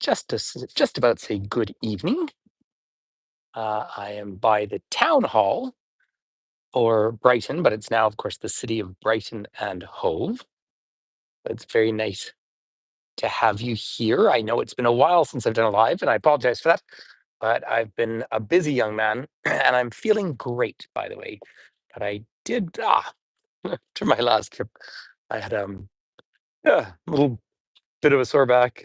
just about say good evening. I am by the town hall for Brighton, but it's now, of course, the city of Brighton and Hove. It's very nice to have you here. I know it's been a while since I've done a live, and I apologize for that, but I've been a busy young man, and I'm feeling great, by the way. But I did after my last trip, I had yeah, a little bit of a sore back,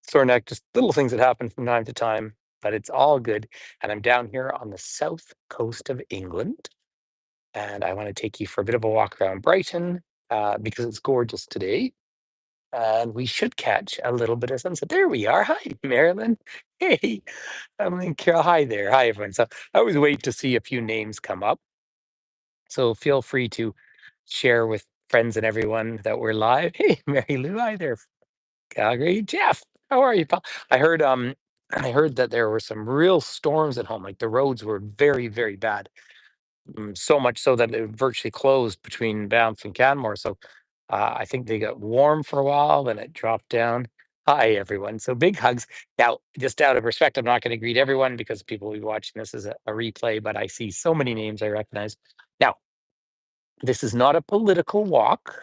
sore neck, just little things that happen from time to time, but it's all good. And I'm down here on the south coast of England, and I want to take you for a bit of a walk around Brighton because it's gorgeous today. And we should catch a little bit of sunset. There we are. Hi, Marilyn. Hey, Emily and Carol. Hi there. Hi, everyone. So I always wait to see a few names come up. So feel free to share with friends and everyone that we're live. Hey, Mary Lou. Hi there. Calgary. Jeff, how are you, pal? I heard I heard that there were some real storms at home. Like the roads were very, very bad. So much so that it virtually closed between Banff and Canmore. So I think they got warm for a while, then it dropped down. Hi, everyone. So big hugs. Now, just out of respect, I'm not going to greet everyone because people will be watching this as a replay, but I see so many names I recognize. Now, this is not a political walk.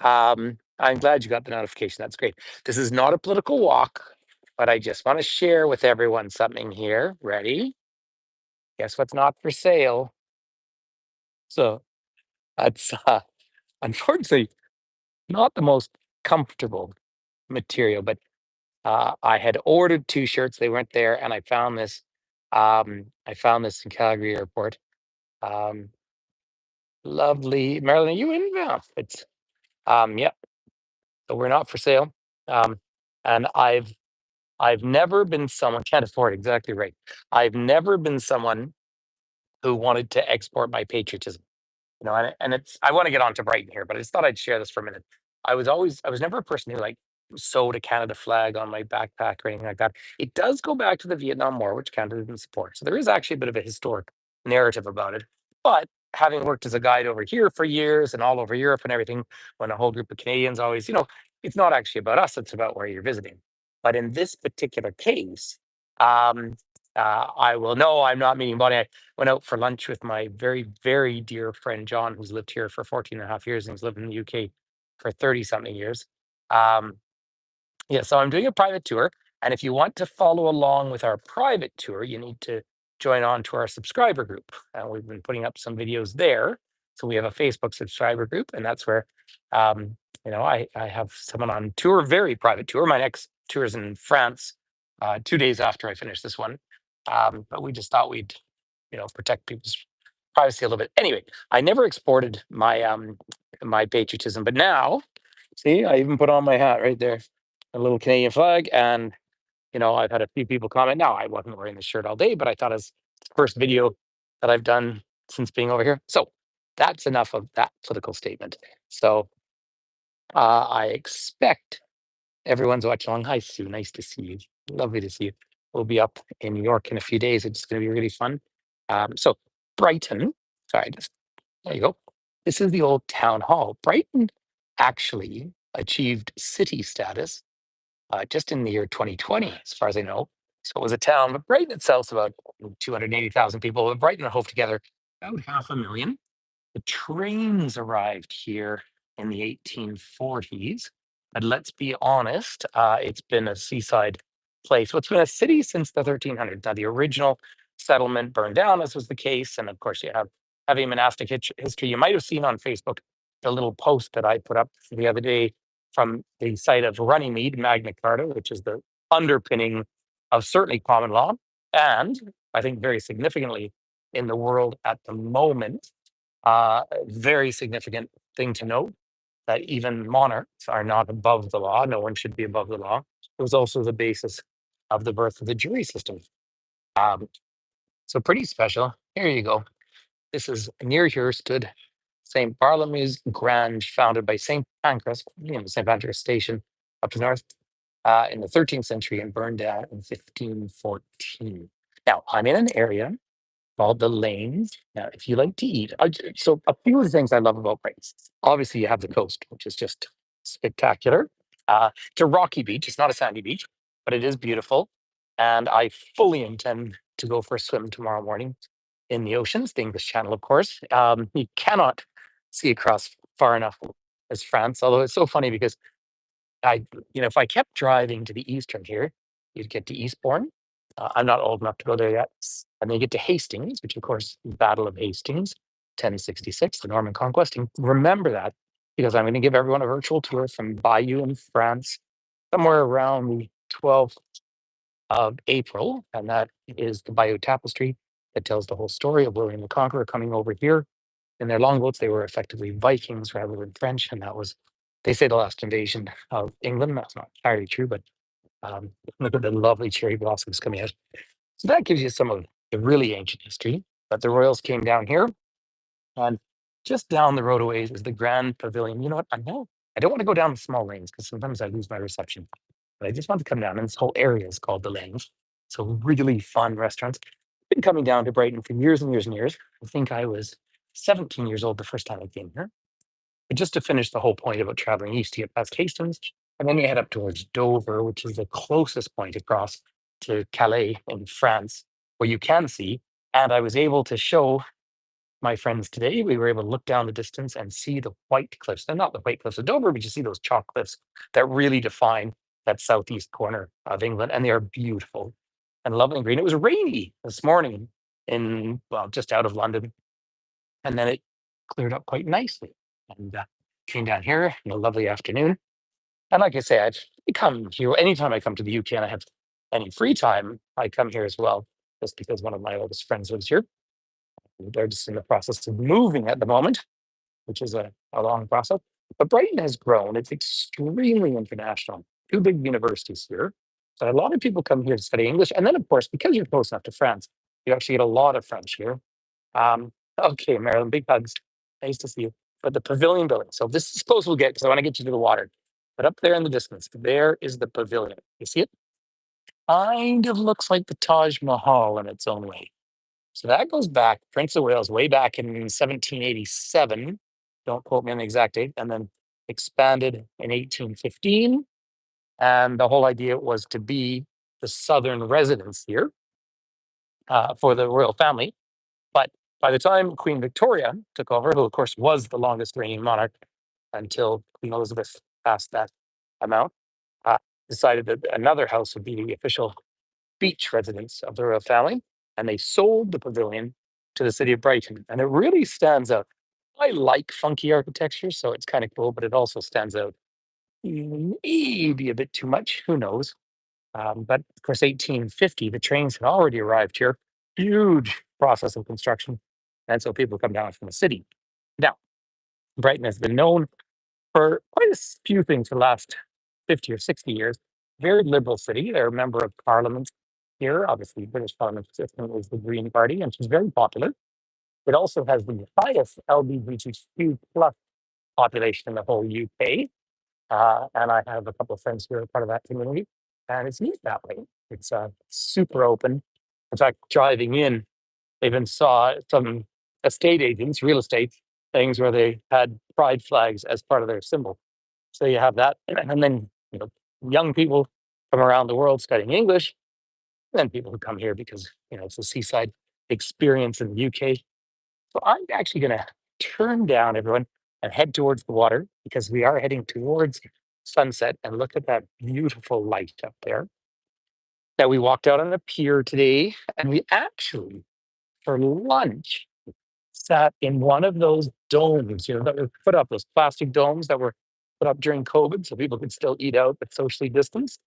I'm glad you got the notification. That's great. This is not a political walk, but I just want to share with everyone something here. Ready? Guess what's not for sale? So that's unfortunately not the most comfortable material, but I had ordered two shirts. They weren't there, and I found this. I found this in Calgary Airport. Um, Lovely, Marilyn. Are you in? Yeah, it's yep. So we're not for sale. Um, and I've never been someone can't afford exactly right. I've never been someone who wanted to export my patriotism. And it's I want to get on to Brighton here, but I just thought I'd share this for a minute. I was never a person who like sewed a Canada flag on my backpack or anything like that. It does go back to the Vietnam War, which Canada didn't support. So there is actually a bit of a historic narrative about it. But having worked as a guide over here for years and all over Europe and everything, when a whole group of Canadians always, it's not actually about us, it's about where you're visiting. But in this particular case, um, I will know I'm not meaning Bonnie. I went out for lunch with my very, very dear friend John, who's lived here for 14 and a half years and he's lived in the UK for 30 something years. Um, yeah, so I'm doing a private tour. And if you want to follow along with our private tour, you need to join on to our subscriber group. We've been putting up some videos there. So we have a Facebook subscriber group, and that's where I have someone on tour, very private tour. My next tour is in France 2 days after I finish this one. But we just thought we'd, protect people's privacy a little bit. Anyway, I never exported my patriotism, but now, see, I even put on my hat right there, a little Canadian flag, and I've had a few people comment. Now, I wasn't wearing the shirt all day, but I thought as the first video that I've done since being over here. So that's enough of that political statement. So I expect everyone's watching along. Hi, Sue. Nice to see you. Lovely to see you. We'll be up in New York in a few days. It's going to be really fun. So Brighton, sorry, just there you go. This is the old town hall. Brighton actually achieved city status just in the year 2020, as far as I know. So it was a town, but Brighton itself is about 280,000 people. But Brighton and Hove together, about 500,000. The trains arrived here in the 1840s. But let's be honest, it's been a seaside place. Well, it's been a city since the 1300s. Now, the original settlement burned down, as was the case. And of course, you have heavy monastic history. You might have seen on Facebook the little post that I put up the other day from the site of Runnymede, Magna Carta, which is the underpinning of certainly common law. And I think very significantly in the world at the moment, very significant thing to note that even monarchs are not above the law. No one should be above the law. It was also the basis of the birth of the jury system. Um, so pretty special. Here you go. This is near here stood St. Bartholomew's Grange, founded by St. Pancras, St. Pancras Station up north in the 13th century and burned down in 1514. Now, I'm in an area called the Lanes. Now, if you like to eat, so a few of the things I love about Brighton. Obviously, you have the coast, which is just spectacular. It's a rocky beach. It's not a sandy beach. but it is beautiful. And I fully intend to go for a swim tomorrow morning in the oceans, the English Channel, of course. You cannot see across far enough as France, although it's so funny because I, if I kept driving to the eastern here, you'd get to Eastbourne. I'm not old enough to go there yet. And then you get to Hastings, which of course, Battle of Hastings, 1066, the Norman Conquest. And remember that because I'm going to give everyone a virtual tour from Bayeux in France, somewhere around the 12th of April. And that is the Bayeux Tapestry that tells the whole story of William the Conqueror coming over here in their longboats. They were effectively Vikings rather than French, and that was, they say, the last invasion of England. That's not entirely true, but look at the lovely cherry blossoms coming out. So that gives you some of the really ancient history. But the royals came down here, and just down the road a ways is the Grand Pavilion. You know what? I don't want to go down the small lanes because sometimes I lose my reception. But I just want to come down, and this whole area is called the Lanes. So really fun restaurants. Been coming down to Brighton for years and years and years. I think I was 17 years old the first time I came here. But just to finish the whole point about traveling east, you get past Hastings, and then you head up towards Dover, which is the closest point across to Calais in France, where you can see. And I was able to show my friends today, we were able to look down the distance and see the white cliffs. They're not the white cliffs of Dover, but you see those chalk cliffs that really define that southeast corner of England. And they are beautiful and lovely and green. It was rainy this morning well, just out of London. And then it cleared up quite nicely. And came down here in a lovely afternoon. And like I say, I've come here anytime I come to the UK and I have any free time, I come here as well, just because one of my oldest friends lives here. They're just in the process of moving at the moment, which is a long process. But Brighton has grown. It's extremely international. Two big universities here. So a lot of people come here to study English. And then, of course, because you're close enough to France, you actually get a lot of French here. Okay, Marilyn, big hugs. Nice to see you. But the pavilion building. So this is as close we'll get because I want to get you to the water. But up there in the distance, there is the pavilion. You see it? Kind of looks like the Taj Mahal in its own way. So that goes back, Prince of Wales, way back in 1787. Don't quote me on the exact date. And then expanded in 1815. And the whole idea was to be the southern residence here for the royal family. But by the time Queen Victoria took over, who of course was the longest reigning monarch until Queen Elizabeth passed that amount, uh, decided that another house would be the official beach residence of the royal family. And they sold the pavilion to the city of Brighton. And it really stands out. I like funky architecture, so it's kind of cool, but it also stands out maybe a bit too much. Who knows? But of course, 1850, the trains had already arrived here. Huge process of construction. And so people come down from the city. Now, Brighton has been known for quite a few things for the last 50 or 60 years. Very liberal city. They're a member of parliament here. Obviously, British Parliament system is the Green Party, and she's very popular. It also has the highest LGBTQ plus population in the whole UK. And I have a couple of friends who are part of that community. And it's neat that way. It's super open. In fact, driving in, I even saw some estate agents, real estate things where they had pride flags as part of their symbol. So you have that. And then, young people from around the world studying English, and then people who come here because, it's a seaside experience in the UK. So I'm actually going to turn down everyone and head towards the water because we are heading towards sunset, and look at that beautiful light up there. Now, we walked out on a pier today and we actually, for lunch, sat in one of those domes, that were put up, those plastic domes that were put up during COVID so people could still eat out but socially distanced.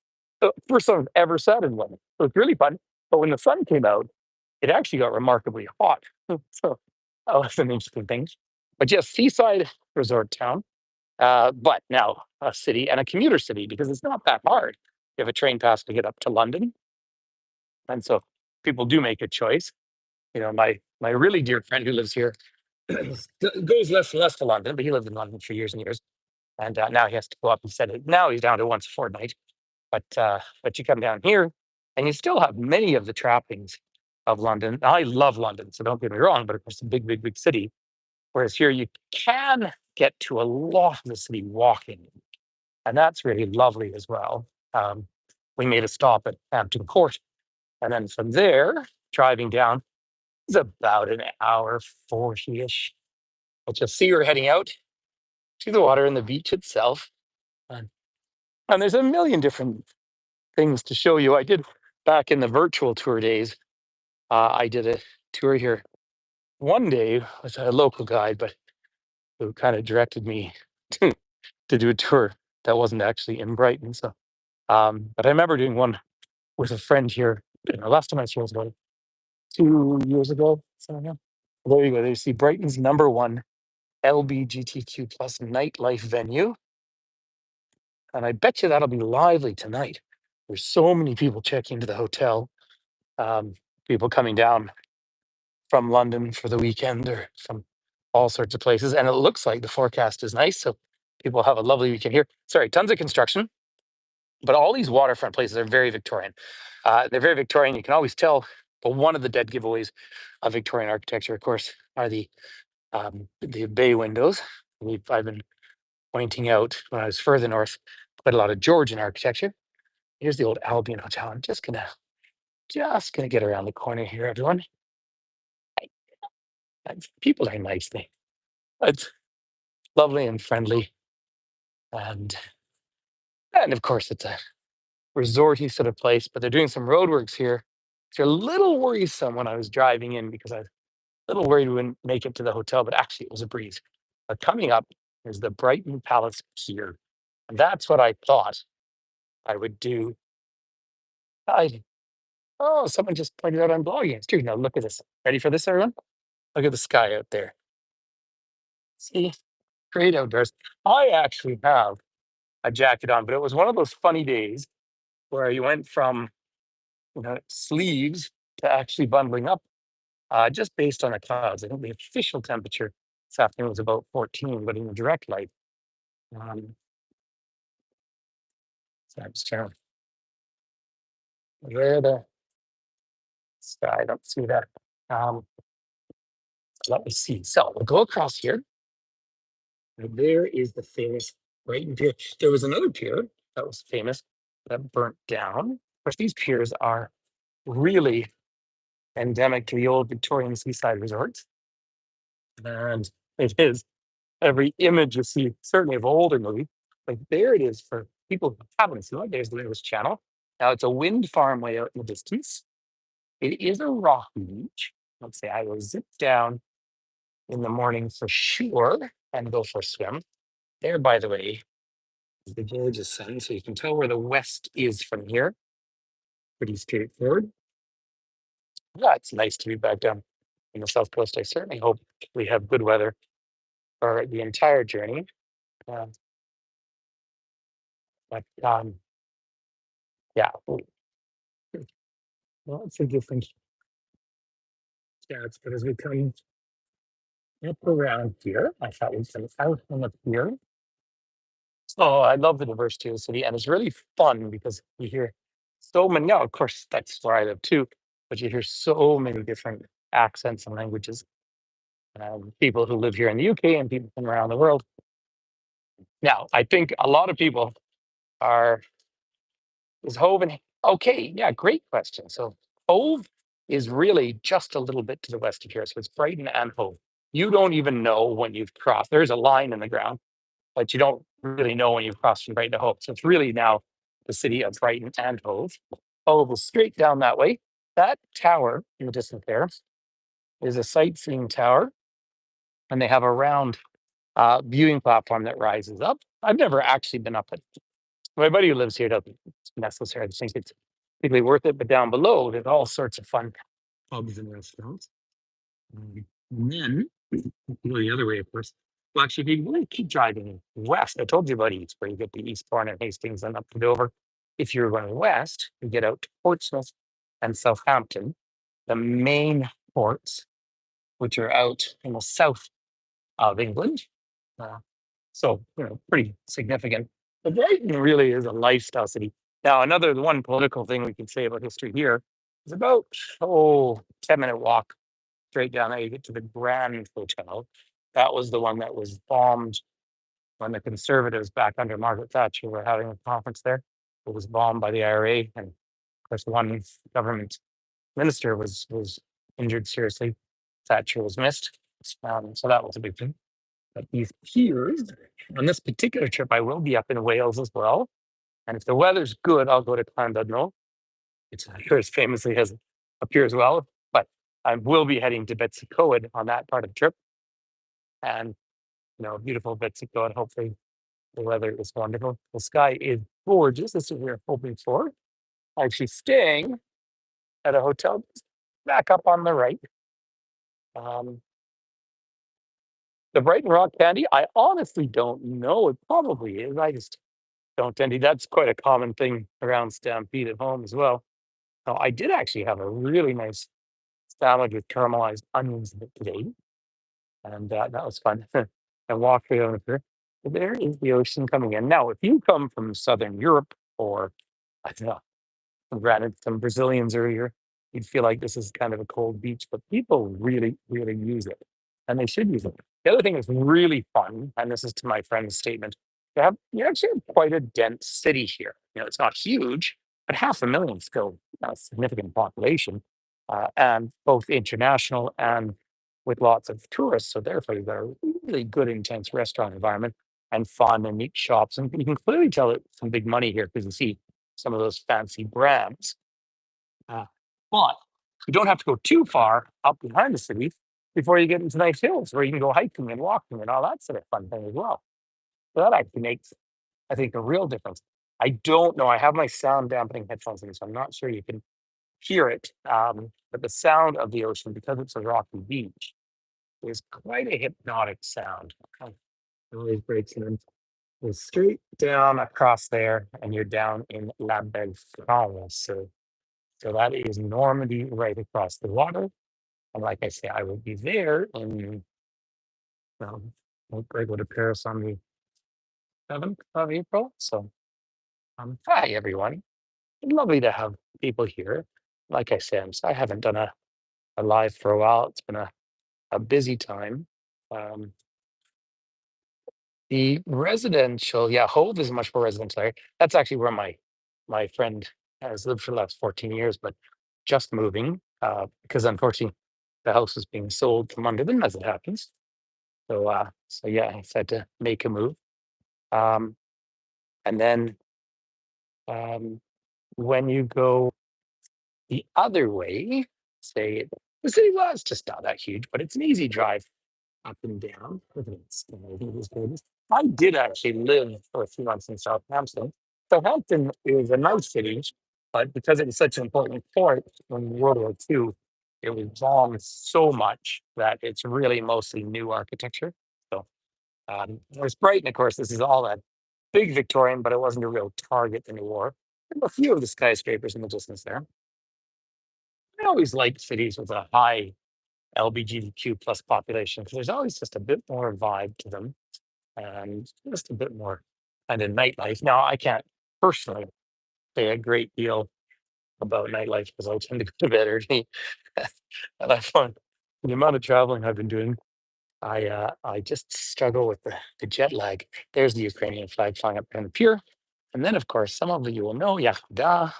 So first time I've ever sat in one. So it's really fun. But when the sun came out, it actually got remarkably hot. So that was an interesting thing. But yes, seaside resort town. But now a city and a commuter city because it's not that hard. You have a train pass to get up to London. And so people do make a choice. My really dear friend who lives here goes less and less to London, but he lived in London for years and years. And now he has to go up. He said now he's down to once a fortnight. But you come down here and you still have many of the trappings of London. I love London, so don't get me wrong, but of course, it's a big, big, big city. Whereas here you can get to a lot of the city walking. And that's really lovely as well. we made a stop at Hampton Court. And then from there, driving down is about an hour 40-ish. But you'll see we're heading out to the water and the beach itself. And, and there's a million different things to show you. I did back in the virtual tour days. I did a tour here one day with a local guide, but who kind of directed me to do a tour that wasn't actually in Brighton. So, but I remember doing one with a friend here. Last time I was here was about 2 years ago. So yeah, there you go. There you see Brighton's #1 LBGTQ plus nightlife venue, and I bet you that'll be lively tonight. There's so many people checking into the hotel, um, people coming down from London for the weekend or from all sorts of places. And it looks like the forecast is nice. So people have a lovely weekend here. Sorry, tons of construction, but all these waterfront places are very Victorian. They're very Victorian. You can always tell. But one of the dead giveaways of Victorian architecture, of course, are the bay windows. I've been pointing out when I was further north, quite a lot of Georgian architecture. Here's the old Albion Hotel. I'm just gonna get around the corner here, everyone. People are nice. It's lovely and friendly, and and of course it's a resorty sort of place. But they're doing some roadworks here. So a little worrisome when I was driving in because I was a little worried we wouldn't make it to the hotel. But actually, it was a breeze. But coming up is the Brighton Palace Pier, and that's what I thought I would do. I Oh, someone just pointed out I'm blogging. It's true. Now look at this. Ready for this, everyone? Look at the sky out there. See, great outdoors. I actually have a jacket on, but it was one of those funny days where you went from sleeves to actually bundling up, just based on the clouds. I think the official temperature this afternoon was about 14, but in the direct light, um, so I'm just trying to where the sky. I don't see that. Um, Let me see. So we'll go across here. And there is the famous Brighton Pier. There was another pier that was famous that burnt down. Of course, these piers are really endemic to the old Victorian seaside resorts. And it is every image you see, certainly of older movie, like there it is for people who haven't seen it. There's the English Channel. Now it's a wind farm way out in the distance. It is a rocky beach. Let's say I will zip down in the morning for sure and go for a swim. There, by the way, is the gorgeous sun. So you can tell where the west is from here. Pretty straightforward. Yeah, it's nice to be back down in the south coast. I certainly hope we have good weather for the entire journey. Uh, but yeah, well, it's a different stats. But as we come up around here, I thought we'd come out on the pier. Oh, I love the diversity of the city, and it's really fun because you hear so many. Now, of course, that's where I live too, but you hear so many different accents and languages. People who live here in the UK and people from around the world. Now, I think a lot of people are is Hove and okay, yeah, great question. So Hove is really just a little bit to the west of here. So it's Brighton and Hove. You don't even know when you've crossed. There's a line in the ground, but you don't really know when you've crossed from Brighton to Hove. So it's really now the city of Brighton and Hove. Hove is straight down that way. That tower in the distance there is a sightseeing tower, and they have a round viewing platform that rises up. I've never actually been up it. My buddy who lives here doesn't necessarily think it's particularly worth it, but down below, there's all sorts of fun pubs and restaurants. And then you can go the other way, of course. Well, actually, if you really keep driving west, I told you about East, where you get the Eastbourne and Hastings and up to Dover. If you're going west, you get out to Portsmouth and Southampton, the main ports, which are out in the south of England. Uh, so, pretty significant. But Brighton really is a lifestyle city. Now, another one political thing we can say about history here is about, 10-minute walk straight down there. You get to the Grand Hotel. That was the one that was bombed when the Conservatives back under Margaret Thatcher were having a conference there. it was bombed by the IRA, and of course, one government minister was injured seriously. Thatcher was missed, so that was a big thing. But these piers on this particular trip, I will be up in Wales as well. And if the weather's good, I'll go to Llandudno. It's I'm sure as famously has a pier as well. But I will be heading to Betsy Coed on that part of the trip, and beautiful Betsy Coed. Hopefully, the weather is wonderful. The sky is gorgeous. This is what we're hoping for. Actually, staying at a hotel back up on the right. Um, the Brighton Rock Candy, I honestly don't know. It probably is. I just don't tend to. That's quite a common thing around Stampede at home as well. Now, I did actually have a really nice salad with caramelized onions in it today, and that was fun. And walked right over here. There is the ocean coming in. Now, if you come from Southern Europe or I don't know, granted, some Brazilians are here. You'd feel like this is kind of a cold beach, but people really, really use it, and they should use it. The other thing is really fun, and this is to my friend's statement. You actually have quite a dense city here. It's not huge, but 500,000 still a significant population, and both international and with lots of tourists. So therefore, you've got a really good, intense restaurant environment and fun and neat shops, and you can clearly tell it's some big money here because you see some of those fancy brands. Uh, but you don't have to go too far up behind the city before you get into nice hills where you can go hiking and walking and all that sort of fun thing as well. So that actually makes, I think, a real difference. I don't know. I have my sound dampening headphones in, so I'm not sure you can hear it. But the sound of the ocean, because it's a rocky beach, is quite a hypnotic sound. Kind of always breaks in. Go straight down across there, and you're down in La Belle France. So that is Normandy right across the water. And like I say, I will be there in, I go to Paris on the 7th of April. So, hi everyone. Lovely to have people here. Like I said, I haven't done a live for a while. It's been a busy time. Um, The residential, yeah, Hove is much more residential area. That's actually where my friend has lived for the last 14 years, but just moving because unfortunately the house is being sold from under them as it happens. So yeah, I had to make a move. Um, and then um, when you go the other way, say the city was just not that huge, but it's an easy drive up and down. I did actually live for a few months in Southampton. Southampton is a nice city, but because it was such an important port in World War II, it was bombed so much that it's really mostly new architecture. So there's Brighton, of course, this is all that big Victorian, but it wasn't a real target in the war. There were a few of the skyscrapers in the distance there. I always liked cities with a high LGBTQ plus population because there's always just a bit more vibe to them and just a bit more kind of nightlife. Now, I can't personally say a great deal about nightlife because I tend to go to bed early, and I find the amount of traveling I've been doing, I just struggle with the jet lag. There's the Ukrainian flag flying up on the pier, and then of course some of you will know Yachda.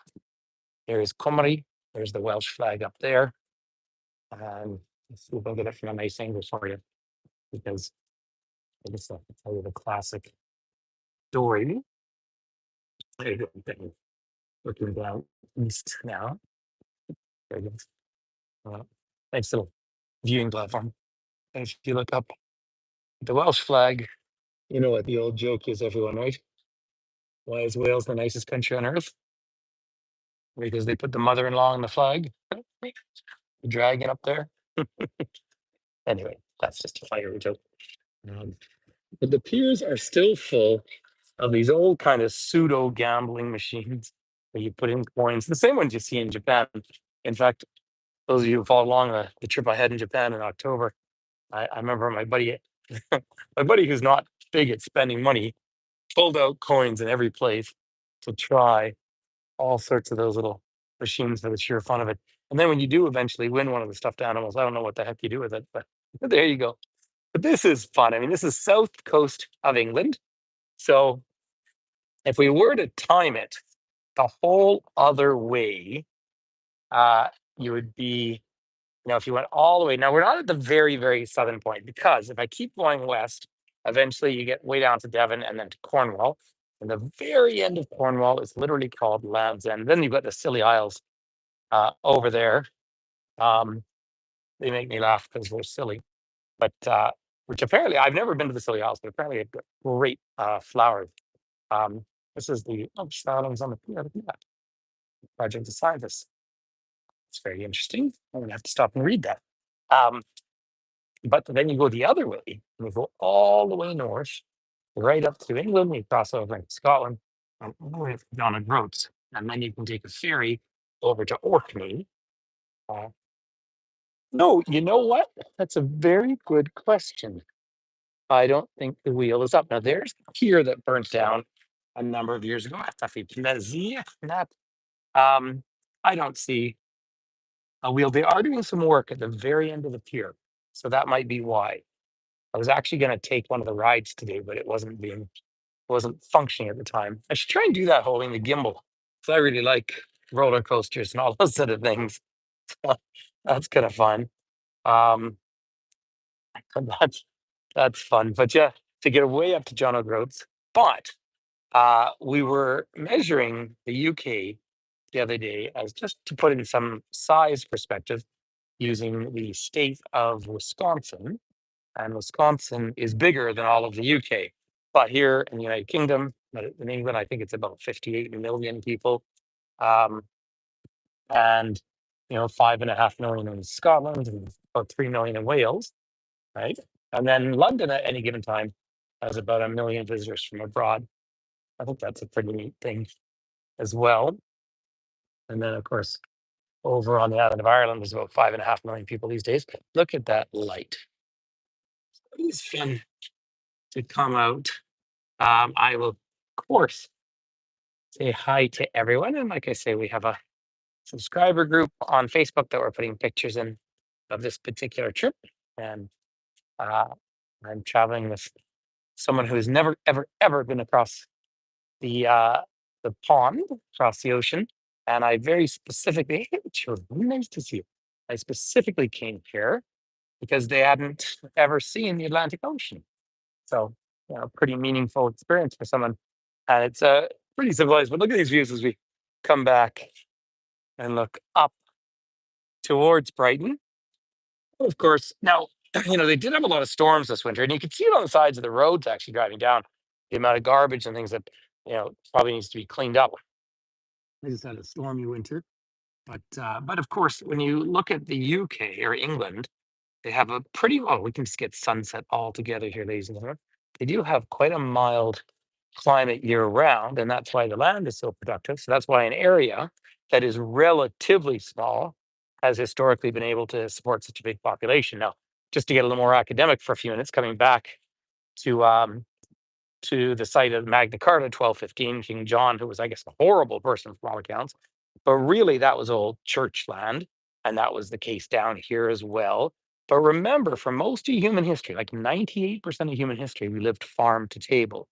There is Comrie. There's the Welsh flag up there, and let's see if I'll get it from a nice angle for you because I just have to tell you the classic story. There you go. Looking down east now. There it is. Nice little viewing platform. And if you look up the Welsh flag, you know what the old joke is, everyone, right? Why is Wales the nicest country on earth? Because they put the mother-in-law on the flag, the dragon up there. Anyway, that's just a fire joke. Um, but the piers are still full of these old kind of pseudo gambling machines where you put in coins, the same ones you see in Japan. In fact, those of you who followed along the trip I had in Japan in October, I remember my buddy, my buddy who's not big at spending money, pulled out coins in every place to try all sorts of those little machines for the sheer fun of it. And then when you do eventually win one of the stuffed animals, I don't know what the heck you do with it, but there you go. But this is fun. I mean, this is south coast of England. So if we were to time it, the whole other way, uh, you would be, if you went all the way. Now we're not at the very, very southern point, because if I keep going west, eventually you get way down to Devon and then to Cornwall. And the very end of Cornwall is literally called Land's End. Then you've got the Scilly Isles over there. Um, they make me laugh because we're silly, but which apparently I've never been to the Scilly Isles, but apparently it's got great flowers. Um, this is the starlings on the pier. Look at that. Project of Scientists. It's very interesting. I'm gonna have to stop and read that. Um, but then you go the other way, and you go all the way north, right up to England. You cross over into Scotland, and all the way up to John O'Groats, and then you can take a ferry over to Orkney. Uh, no, you know what? That's a very good question. I don't think the wheel is up. Now, there's the pier that burnt down a number of years ago. Um, I don't see a wheel. They are doing some work at the very end of the pier, so that might be why. I was actually going to take one of the rides today, but it wasn't functioning at the time. I should try and do that holding the gimbal, because I really like roller coasters and all those sort of things. That's kind of fun. Um, that's that's fun. But yeah, to get way up to John O'Groats. But we were measuring the UK the other day, as just to put it in some size perspective, using the state of Wisconsin. And Wisconsin is bigger than all of the UK. But here in the United Kingdom, but in England, I think it's about 58 million people. Um, and 5.5 million in Scotland and about 3 million in Wales, right? And then London at any given time has about 1 million visitors from abroad. I think that's a pretty neat thing as well. And then, of course, over on the island of Ireland, there's about 5.5 million people these days. Look at that light. It's fun to come out. I will, of course, say hi to everyone. And like I say, we have a subscriber group on Facebook that we're putting pictures in of this particular trip. And uh, I'm traveling with someone who has never, ever, ever been across the pond, across the ocean. And I very specifically, hey, children, nice to see you. I specifically came here because they hadn't ever seen the Atlantic Ocean. So, pretty meaningful experience for someone. And it's pretty civilized. But look at these views as we come back and look up towards Brighton. Of course, now, they did have a lot of storms this winter, and you could see it on the sides of the roads actually driving down, the amount of garbage and things that, probably needs to be cleaned up. They just had a stormy winter. But of course, when you look at the UK or England, they have a pretty well, we can just get sunset all together here, ladies and gentlemen. They do have quite a mild climate year round, and that's why the land is so productive. So that's why an area that is relatively small has historically been able to support such a big population. Now, just to get a little more academic for a few minutes, coming back to the site of Magna Carta, 1215, King John, who was, I guess, a horrible person from all accounts, but really that was old church land, and that was the case down here as well. But remember, for most of human history, like 98% of human history, we lived farm to table.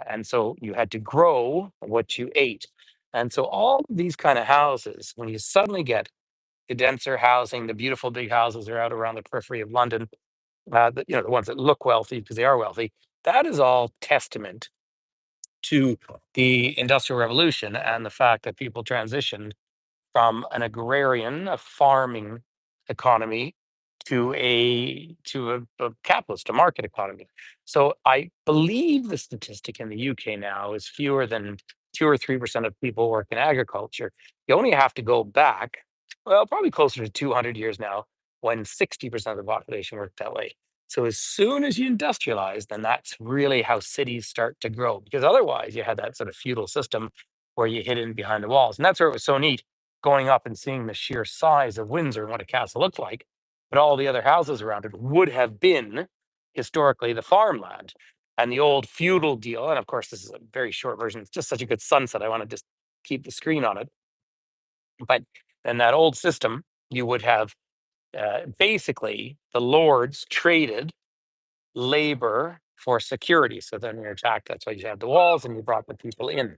And so you had to grow what you ate. And so all of these kind of houses, when you suddenly get the denser housing, the beautiful big houses are out around the periphery of London, the ones that look wealthy because they are wealthy, that is all testament to the Industrial Revolution and the fact that people transitioned from an agrarian, a farming economy to a capitalist, a market economy. So I believe the statistic in the UK now is fewer than 2 or 3% of people work in agriculture. You only have to go back, well, probably closer to 200 years now, when 60% of the population worked that way. So as soon as you industrialize, then that's really how cities start to grow. Because otherwise, you had that sort of feudal system where you hid in behind the walls, and that's where it was so neat going up and seeing the sheer size of Windsor and what a castle looked like. But all the other houses around it would have been historically the farmland and the old feudal deal. And of course, this is a very short version. It's just such a good sunset. I want to just keep the screen on it. But in that old system, you would have basically the lords traded labor for security. So then you're attacked. That's why you have the walls and you brought the people in.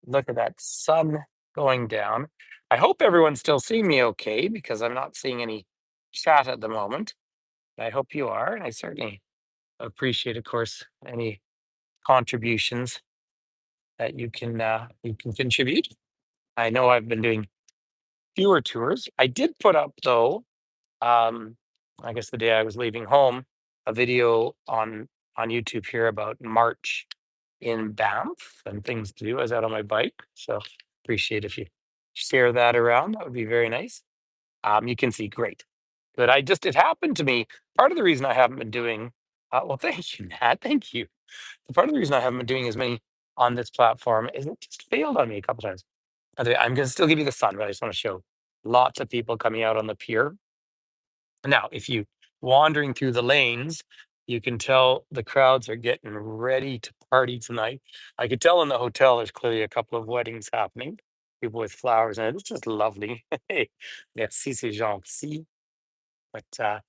Look at that sun going down. I hope everyone's still seeing me okay because I'm not seeing any chat at the moment. I hope you are, and I certainly appreciate, of course, any contributions that you can contribute. I know I've been doing fewer tours. I did put up though, um, I guess the day I was leaving home, a video on YouTube here about March in Banff and things to do. I was out on my bike, so appreciate if you share that around. That would be very nice. You can see great. But I just it happened to me. Part of the reason I haven't been doing well, thank you, Nat. Thank you. Part of the reason I haven't been doing as many on this platform is it just failed on me a couple times. By the way, I'm gonna still give you the sun, but I just want to show lots of people coming out on the pier. Now, if you wandering through the lanes, you can tell the crowds are getting ready to party tonight. I could tell in the hotel there's clearly a couple of weddings happening, people with flowers, and it's just lovely. Hey, merci, c'est gentil. But a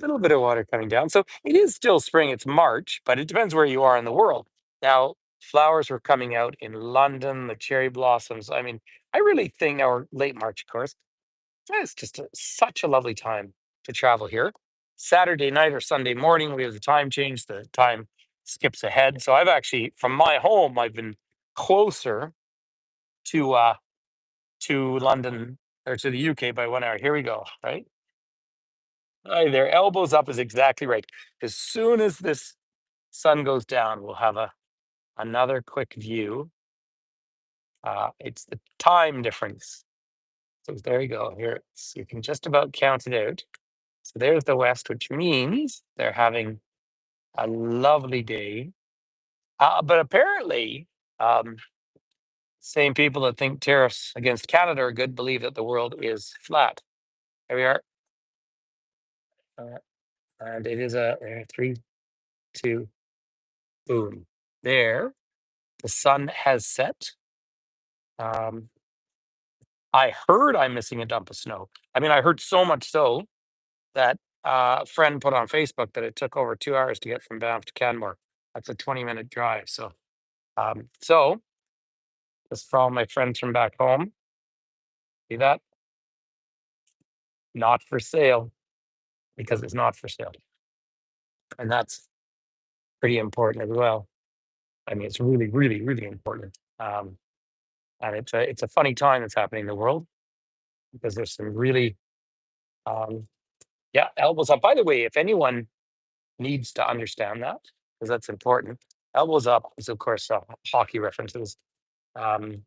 little bit of water coming down. So it is still spring. It's March, but it depends where you are in the world. Now, flowers were coming out in London, the cherry blossoms. I mean, I really think, or late March, of course, it's just such a lovely time to travel here. Saturday night or Sunday morning, we have the time change. The time skips ahead. So I've actually, from my home, I've been closer to London or to the UK by 1 hour. Here we go. Right, hi there. Elbows up is exactly right. As soon as this sun goes down, we'll have another quick view. It's the time difference. So there you go. Here, you can just about count it out. So there's the west, which means they're having a lovely day. But apparently, um, same people that think tariffs against Canada are good believe that the world is flat. Here we are. Uh, and it is three, two, boom. There, the sun has set. Um, I heard I'm missing a dump of snow. I mean, I heard so much so that a friend put on Facebook that it took over 2 hours to get from Banff to Canmore. That's a 20-minute drive. So just for all my friends from back home, see that? Not for sale because it's not for sale. And that's pretty important as well. I mean, it's really, really, really important. And it's a funny time that's happening in the world because there's some really yeah, elbows up. By the way, if anyone needs to understand that, because that's important, elbows up is of course hockey references. Um,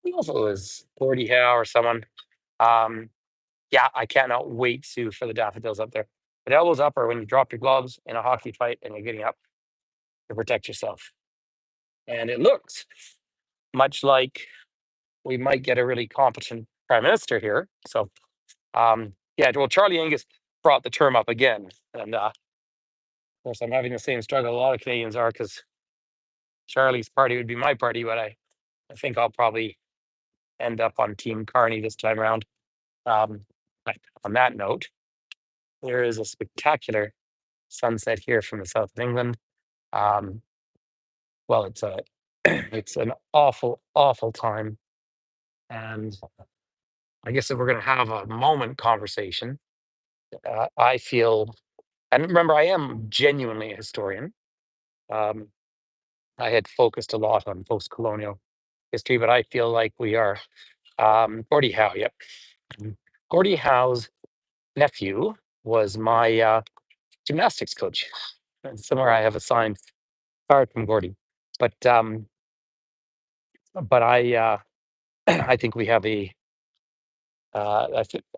I don't know if it was Gordie Howe or someone. Um, yeah, I cannot wait for the daffodils up there. But elbows up are when you drop your gloves in a hockey fight and you're getting up to protect yourself. And it looks much like we might get a really competent prime minister here. So, yeah, well, Charlie Angus brought the term up again. And of course, I'm having the same struggle a lot of Canadians are because Charlie's party would be my party, but I think I'll probably end up on Team Carney this time around. But on that note, there is a spectacular sunset here from the south of England. Um, well, it's a it's an awful, awful time. And I guess if we're going to have a moment conversation, I feel, and remember, I am genuinely a historian. Um, I had focused a lot on post-colonial history, but I feel like we are. Gordie Howe, yep. Gordie Howe's nephew was my gymnastics coach. And somewhere I have a signed card from Gordie. But I I think we have I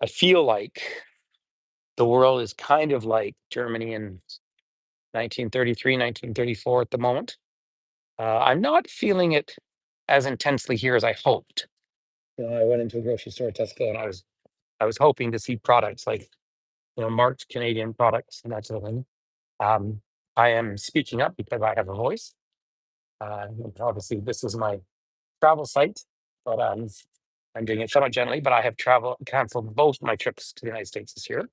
feel like the world is kind of like Germany in 1933, 1934 at the moment. I'm not feeling it as intensely here as I hoped. I went into a grocery store, Tesco, and I was hoping to see products like marked Canadian products and that sort of thing. Um, I am speaking up because I have a voice. Obviously, this is my travel site, but I'm doing it somewhat gently. But I have canceled both my trips to the United States this year.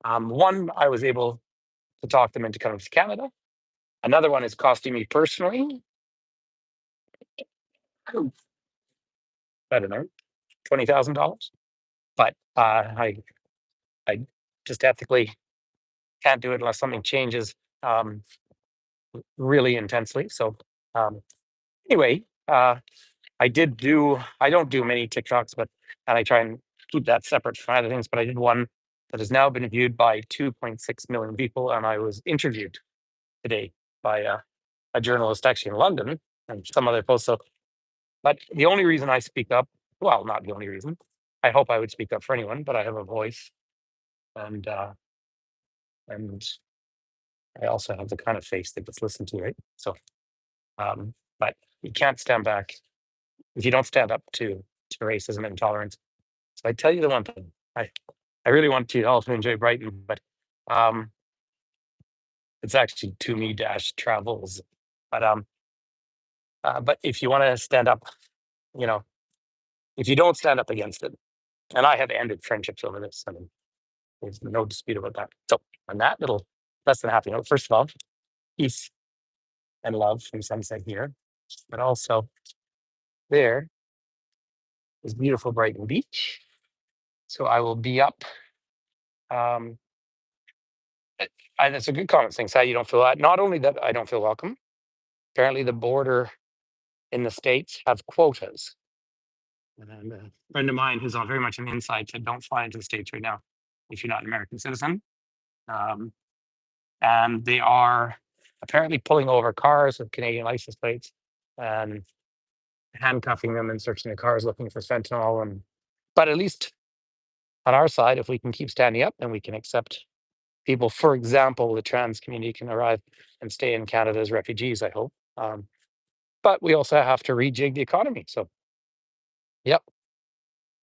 One, I was able to talk them into coming to Canada. Another one is costing me personally I don't know, $20,000. But I just ethically can't do it unless something changes um, really intensely. So um, anyway, I don't do many TikToks, but and I try and keep that separate from other things. But I did one that has now been viewed by 2.6 million people, and I was interviewed today by a journalist actually in London and some other posts. So, but the only reason I speak up, well, not the only reason. I hope I would speak up for anyone, but I have a voice, and and I also have the kind of face that gets listened to, right? So, but you can't stand back if you don't stand up to racism and intolerance. So I tell you the one thing, I really want you all to enjoy Brighton, but um, it's actually to me dash travels. But if you want to stand up, you know, if you don't stand up against it, and I have ended friendships over this, I mean, there's no dispute about that. So on that little less than happy note, first of all, peace and love from Sunset here, but also there is beautiful Brighton Beach. So I will be up. Um, that's a good comment saying, "Sad you don't feel that." Not only that I don't feel welcome, apparently the border in the States have quotas. And a friend of mine who's on very much an inside said, "Don't fly into the States right now if you're not an American citizen." Um, and they are apparently pulling over cars with Canadian license plates and handcuffing them and searching the cars looking for fentanyl. And but at least on our side, if we can keep standing up, then we can accept people. For example, the trans community can arrive and stay in Canada as refugees. I hope. But we also have to rejig the economy. So, yep.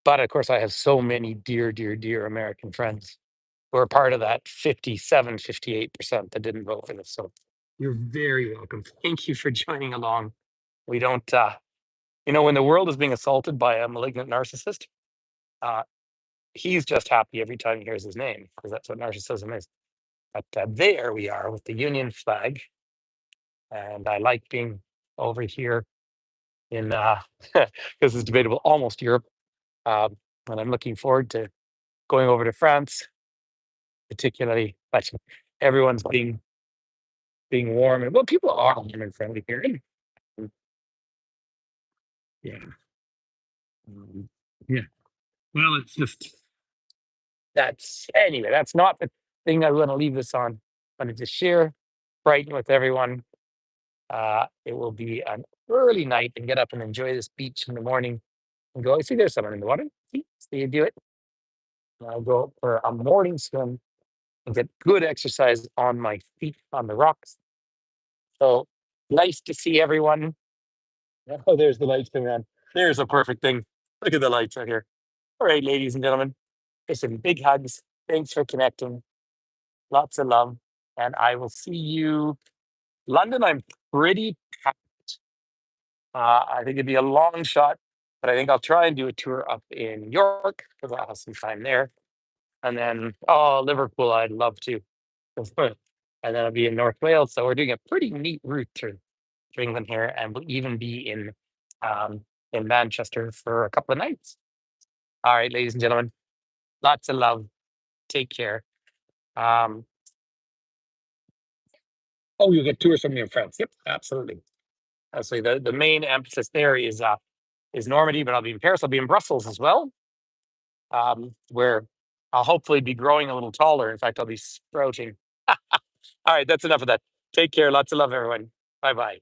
But of course, I have so many dear, dear, dear American friends who are part of that 57, 58% that didn't vote for this. So you're very welcome. Thank you for joining along. We don't, when the world is being assaulted by a malignant narcissist, uh, he's just happy every time he hears his name because that's what narcissism is. But there we are with the Union flag. And I like being over here in, because it's debatable, almost Europe. And I'm looking forward to going over to France, particularly, but everyone's being warm and well, people are warm and friendly here. And, yeah, um, yeah. Well, it's just that's anyway. That's not the thing I want to leave this on. I wanted to share Brighton with everyone. It will be an early night and get up and enjoy this beach in the morning and go. I see there's someone in the water. See you do it. And I'll go for a morning swim and get good exercise on my feet on the rocks. So nice to see everyone. Oh, there's the lights coming on. There's a perfect thing. Look at the lights out here. All right, ladies and gentlemen. Listen, big hugs. Thanks for connecting. Lots of love. And I will see you. London, I'm pretty packed. I think it'd be a long shot, but I think I'll try and do a tour up in York because I'll have some time there. And then, oh, Liverpool, I'd love to. And then I'll be in North Wales. So we're doing a pretty neat route through England here, and we'll even be in Manchester for a couple of nights. All right, ladies and gentlemen, lots of love. Take care. Um, oh, you'll get tours from your friends. Yep, absolutely. Absolutely. The main emphasis there is Normandy, but I'll be in Paris. I'll be in Brussels as well, where I'll hopefully be growing a little taller. In fact, I'll be sprouting. All right, that's enough of that. Take care. Lots of love, everyone. Bye bye.